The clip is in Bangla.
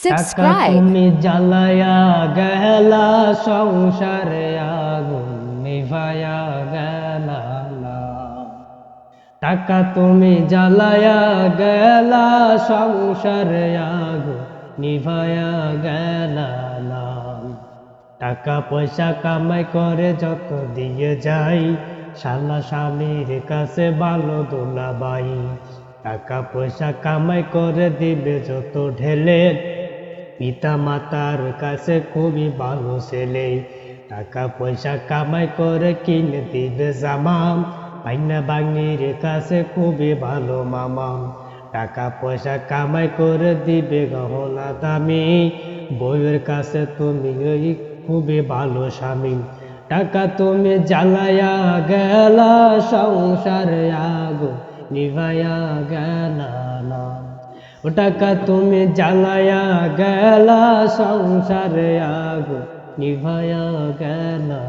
টাকা subscribe. তুমি জ্বালায়া গেলা সংসারে আগুন নিভায়া গেলা না। টাকা তুমি জ্বালায়া গেলা সংসারে আগুন নিভায়া গেলা না। টাকা পয়সা কামাই করে যত দিয়ে যাই, শালা স্বামীর কাছে ভালো দুলাবাই। টাকা পয়সা কামাই করে দিবে যত ঢেলে, পিতা মাতার কাছে খুবই ভালো ছেলে। টাকা পয়সা কামাই করে কিনে দিবে জামা, বাইনা বাঙির কাছে খুবই ভালো মামা। টাকা পয়সা কামাই করে দিবে গহনা দামি, বউয়ের কাছে তুমি ওই খুবই ভালো স্বামী। টাকা তুমি জ্বালায়া গেলা সংসারে আগুন নিভায়া গেলা না। ও টাকা তুমি জ্বালায়া গেলা সংসারে আগুন নিভায়া গেলা